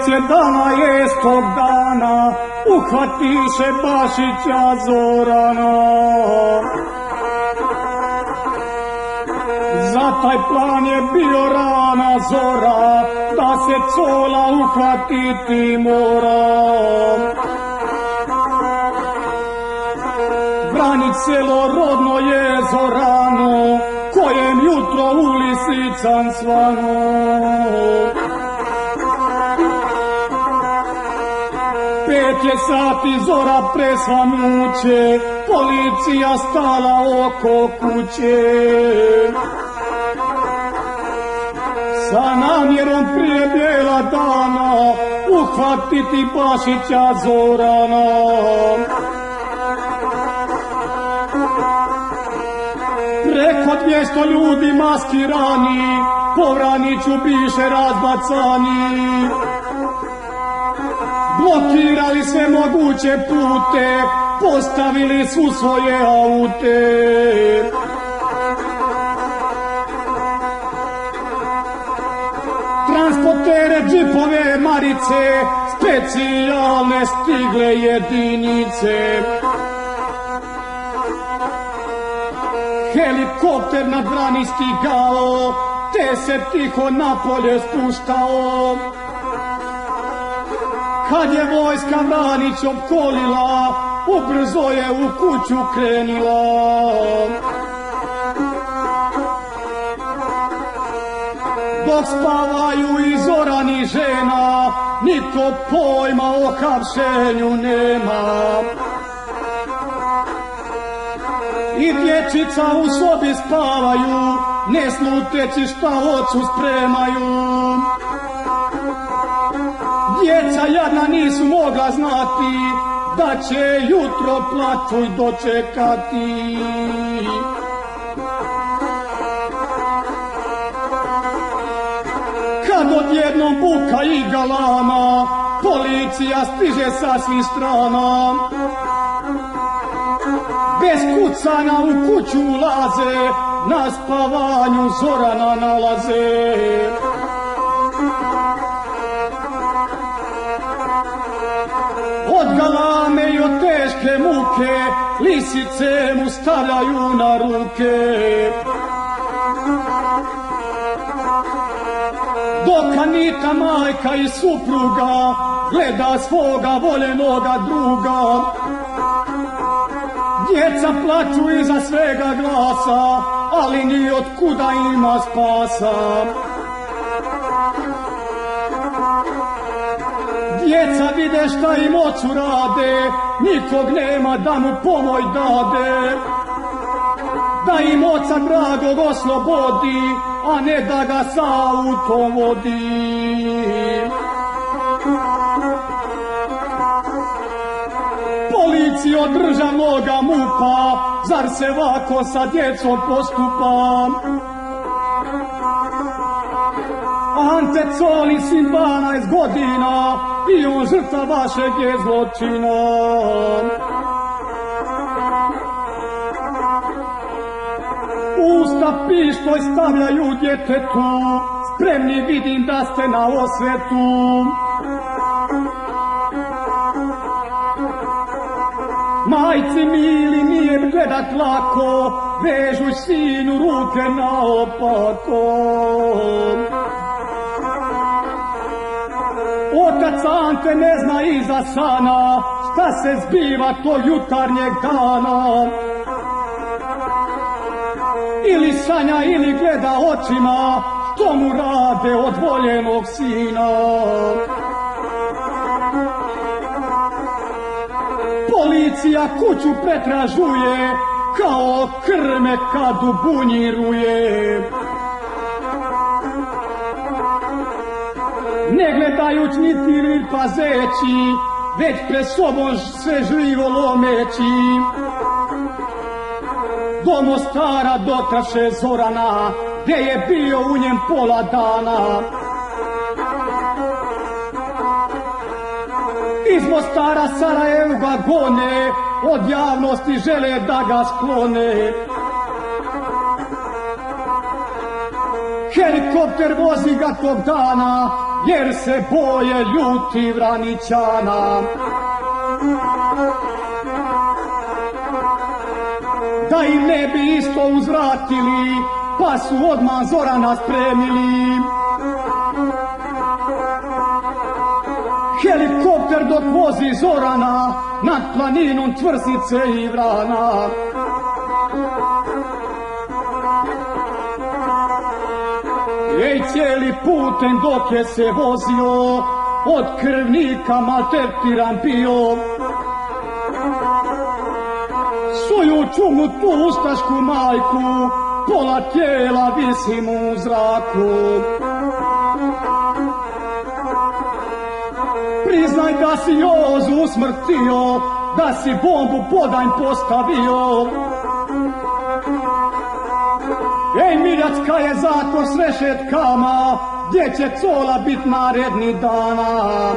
je dana tog dana, uhvatiše Bašića Zorana. Za taj plan je bio rana zora, da se Cola uhvatiti mora. Branit selo rodno je Zorano, kojem jutro u lisican svano. 5 je sati zora presvanuće, policija stala oko kuće. Sa namjerom prije bijela dana uhvatiti Bašića Zorana. Preko 200 ljudi maskirani, po Vraniću biše razbacani. Blokirali sve moguće pute, postavili su svoje aute. Transportere, džipove, marice, specijalne stigle jedinice. Helikopter nad Vrani stigao, te se tiho napolje spuštao. Kad je vojska Vranić opkolila, ubrzo je u kuću krenila. Dok spavaju i Zoran i žena, niko pojma o hapšenju nema. I dječica u sobi spavaju, ne sluteći šta ocu spremaju. Djeca jadna nisu mogla znati, da će jutro plačuj dočekati. Kad odjednom buka i galama, policija stiže sa svih strana. Bez kucana u kuću ulaze, na spavanju Zorana nalaze. Od galame i od teške muke, lisice mu stavljaju na ruke. Dok Anita, majka i supruga, gleda svoga voljenoga druga. Djeca plaču iza svega glasa, ali ni od kuda ima spasa. Djeca vide šta im ocu rade, nikog nema da mu pomoć dade. Da im oca dragog oslobodi, a ne da ga sa autom vodi. Policijo državnoga MUP-a, zar se ovako sa djecom postupa? Ante Coli, sin 12 godina, i on žrtva vašeg je zločina. Usta pištolj stavljaju djetetu, spremni vidim da ste na osvetu. Majci mili nije gledat lako, vežu sinu ruke naopako. Otac Ante ne zna iza sana, šta se zbiva tog jutarnjeg dana. Ili sanja ili gleda očima, što mu rade od voljenog sina. Policija kuću pretražuje, kao krme kad ubunjiruje. Ne gledajuć niti pazeći, već pred sobom sve živo lomeći. Do Mostara dotraše Zorana, gdje je bio u njem pola dana. Iz Mostara Sarajevo ga gone, od javnosti žele da ga sklone. Helikopter vozi ga tog dana, jer se boje ljuti Vranićana. Da im ne bi isto uzvratili, pa su odmah Zorana spremili. Helikopter dok vozi Zorana nad planinom Tvrzice i Vrana. Ej, cijeli putem dok je se vozio, od krvnika maltretiran bio. Svoju čudnu ustašku majku, pola tijela visi mu u zraku. Priznaj da si Jozu usmrtio, da si bombu podanj postavio. Ej, Miljacka je zato s rešetkama, gdje će cola bit naredni dana.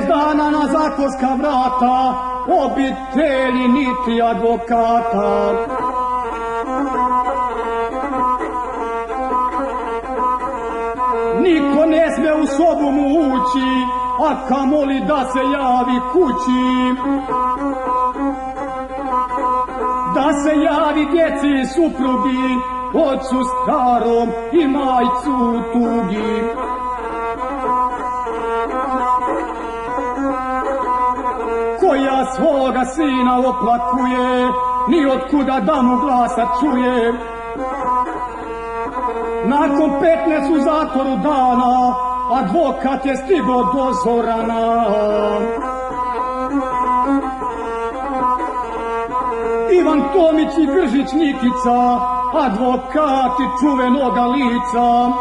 Dana na zatvorska vrata, obitelji niti advokata. Niko ne sme u sobu mu ući, a kamoli da se javi kući. Da se javi djeci i suprugi, ocu starom i majcu tugi. Koja svoga sina oplakuje, ni otkuda da mu glasa čuje. Nakon 15 u zatvoru dana, advokat je stigo do Zorana. Ivan Tomić i Gržić Nikica, advokati čuvenoga lica.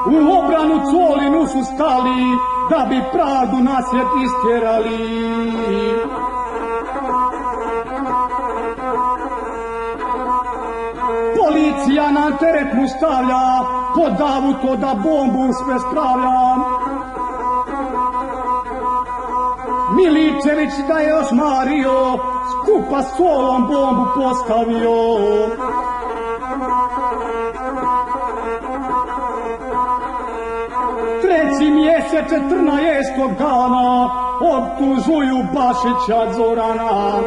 U obranu Colinu su stali, da bi pravdu na svijet istjerali. Policija na teret mu stavlja, pod auto da bombu sve spravlja. Miličević da je osmario, skupa s Colom bombu postavio. Treći mjesec 14. dana optužuju Bašića Zorana.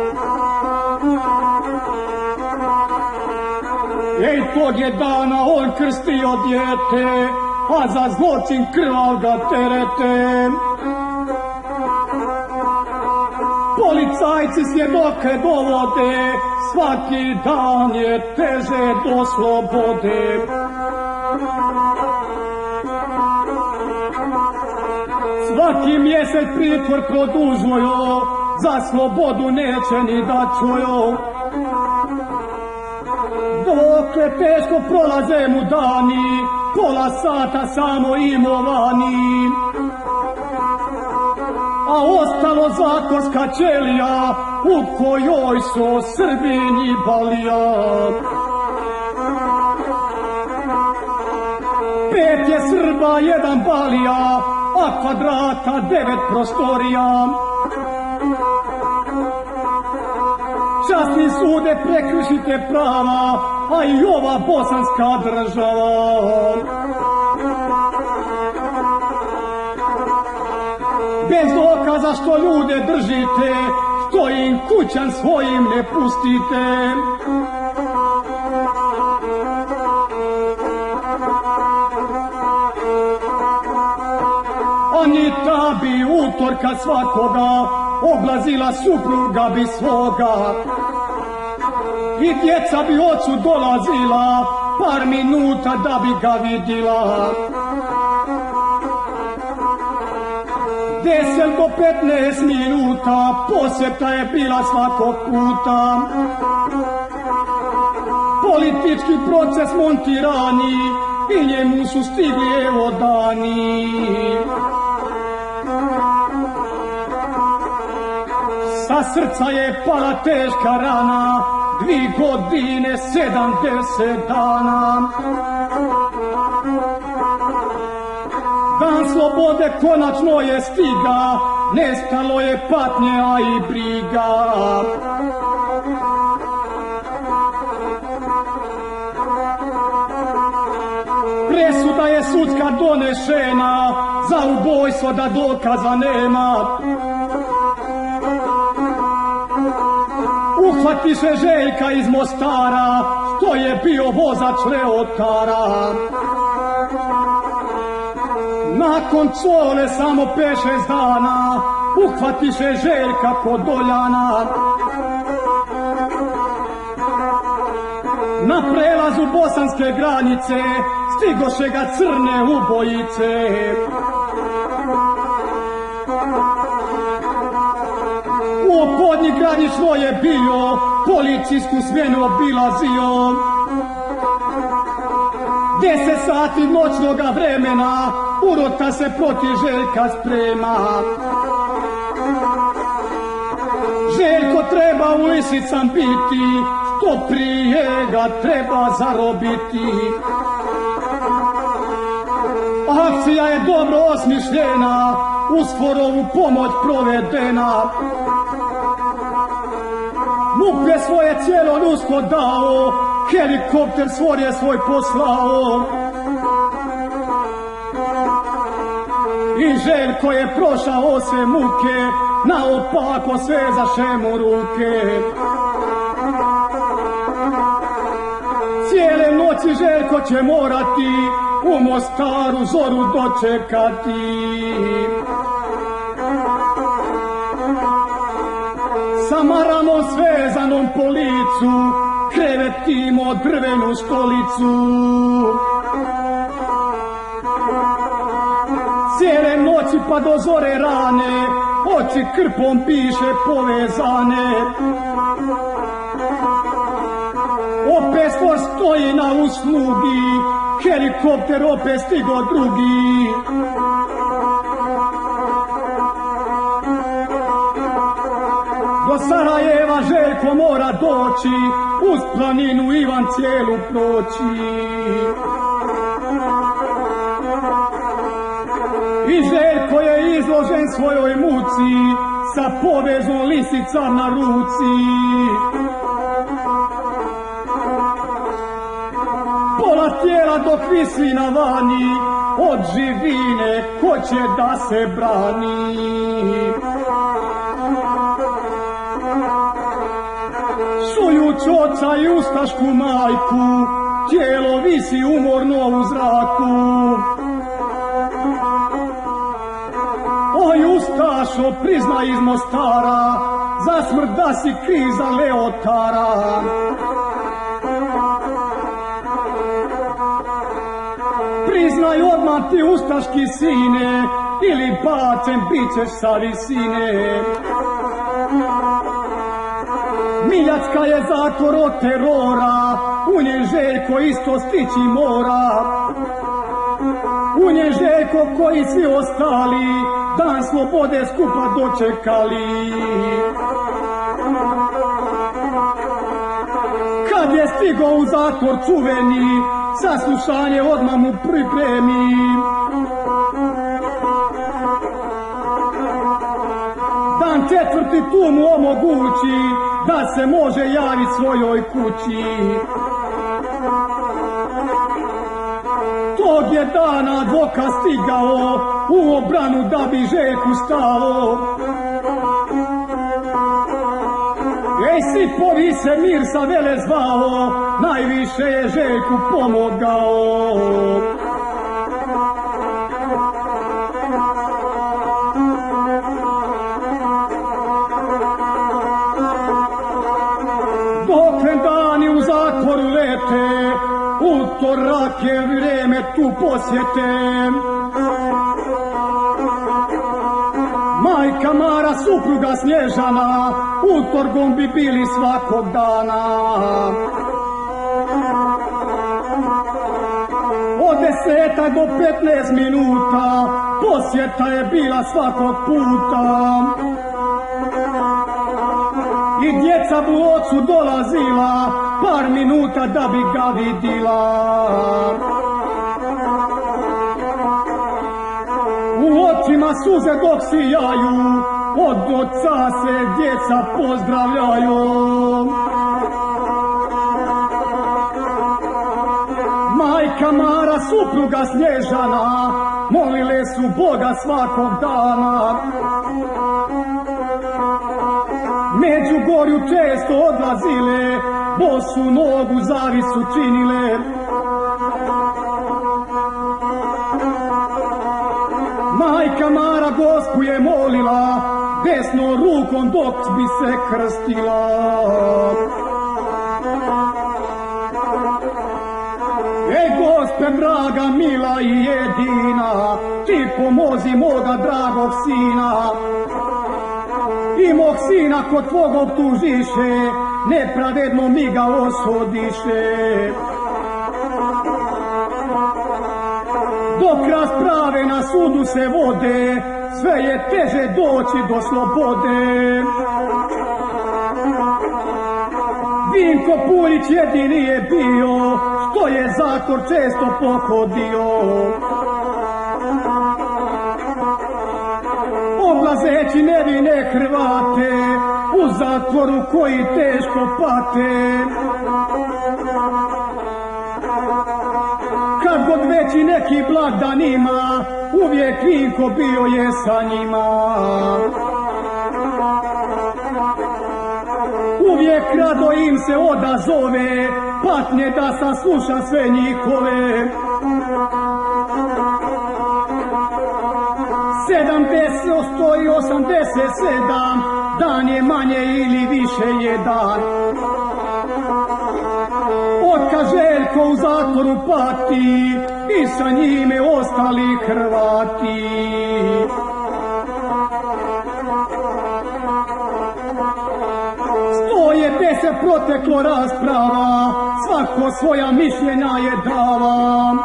Ej, tog je dana on krstio dijete, a za zločin krvav ga terete. Policajci svjedoke dovode, svaki dan je teže do slobode. Svaki mjesec pritvor produžuju, za slobodu neće ni da čuju. Dokle teško prolaze mu dani, pola sata samo imovani. A ostalo zatvorska ćelija, u kojoj su Srbin i Balija. 5 je Srba, 1 Balija, a kvadrata 9 prostorija. Časni sude prekršite prava, a i ova bosanska država. Bez dokaza što ljude držite, što im kućan svojim ne pustite. Anita bi utorka svakoga oblazila supruga bi svoga. I djeca bi ocu dolazila par minuta da bi ga vidjela. 10 do 15 minuta posjeta je bila svakog puta. Politički proces montirani i njemu su stigli evo dani. Sa srca je pala teška rana, 2 godine 70 dana. Dan slobode konačno je stiga, nestalo je patnje, a i briga. Presuda je sudska donešena, za ubojstvo da dokaza nema. Uhvatiše Željka iz Mostara, što je bio vozač Leotara. Nakon Cole samo 5-6 dana, uhvatiše Željka kod Doljana. Na prelazu bosanske granice stigoše ga crne ubojice. U podnji granično je bio, policijsku smjenu obilazio. 10 sati noćnoga vremena, urota se protiv Željka sprema. Željko treba u lisicam biti, što prije ga treba zarobiti. Akcija je dobro osmišljena, uz Forovu pomoć provedena. MUP je svoje cijelo ljudstvo dao, helikopter svor je svoj poslao. I Željko je prošao sve muke, naopako svezaše mu ruke. Cijele noći Željko će morati u Mostaru zoru dočekati. Sa maramom svezanom po licu, krevetimo drvenu stolicu. Cijele noći pa do zore rane, oči krpom piše povezane. Opet Spor stoji na uslugi, helikopter opet stigo drugi. Do Sarajeva Željko mora doći, uz planinu Ivan cijelu proći. I Željko je izložen svojoj muci, sa povezom lisica na ruci. Pola tijela dok visi na vani, od živine ko će da se brani. Šujuć oca i ustašku majku, tijelo visi umorno u zraku. Oj ustašo, priznaj iz Mostara, za smrt da si kriv za Leotara. Priznaj odmah ti ustaški sine, ili bacen bit ćeš sa visine. Miljacka je zatvor od terora, u njen Željko isto stići mora. U njen Željko koji svi ostali, dan slobode skupa dočekali. Kad je stigao u zatvor čuveni, saslušanje odmah mu pripremi. Dan 4. tu mu omogući, da se može javiti svojoj kući. Tog je dana advokat stigao, u obranu da bi Željku stao. Ej, Sipovi se mir sa vele zvao, najviše je Željku pomogao. Dokle dani u zatvoru lete, utorak je vrijeme tu posjete. Majka Mara, supruga Snježana, utorgom bi bili svakog dana. Od 10 do 15 minuta, posjeta je bila svakog puta. I djeca bu ocu dolazila, par minuta da bi ga vidila. U očima suze dok sijaju, od oca se djeca pozdravljaju. Majka Mara, supruga Snježana, molile su Boga svakog dana. Međugorju često odlazile, bosu nogu zavisu činile. Majka Mara Gospu je molila, desnom rukom dok bi se krstila. Ej Gospe draga, mila i jedina, ti pomozi moga dragog sina. I mog sina kod tvog optužiše, nepravedno mi ga osodiše. Dok rasprave na sudu se vode, sve je teže doći do slobode. Vinko Purić jedini je bio, što je zatvor često pohodio. Oblazeći nevine Hrvate, u zatvoru koji teško pate. Kad god veći neki blagdan ima, uvijek Vinko bio je sa njima. Uvijek rado im se odazove, patnje da sasluša sve njihove. 787 dan je manje ili više jedan. Otka Željko u zatvoru pati i sa njime ostali Hrvati. Je 10 proteklo rasprava, svako svoja mišljenja je dava.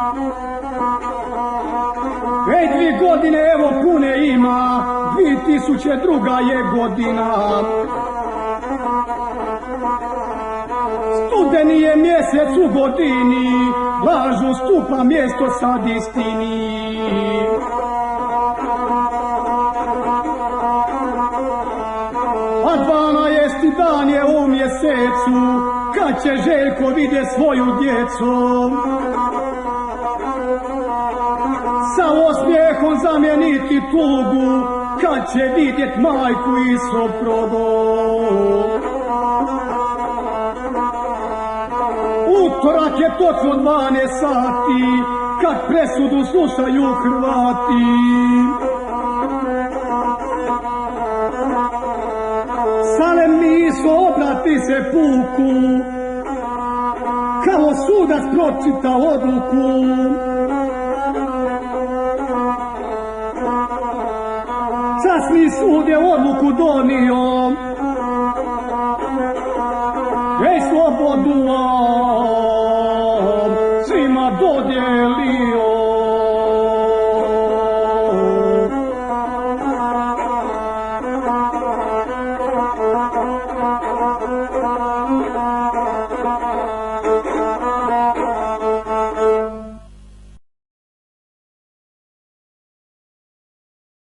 Ej, 2 godine evo pune ima, 2002. je godina. Studeni je mjesec u godini, lažu stupa mjesto sad istini. Dan je u mjesecu, kad će Željko vidje svoju djecu. Sa osmijehom zamijeniti tugu, kad će vidjet majku i suprugu. Utorak je točno 12 sati, kad presudu slušaju Hrvati. Obrati se puku, kao sudac pročita odluku. Časni sud je odluku donio, ej slobodu svima dodjelio.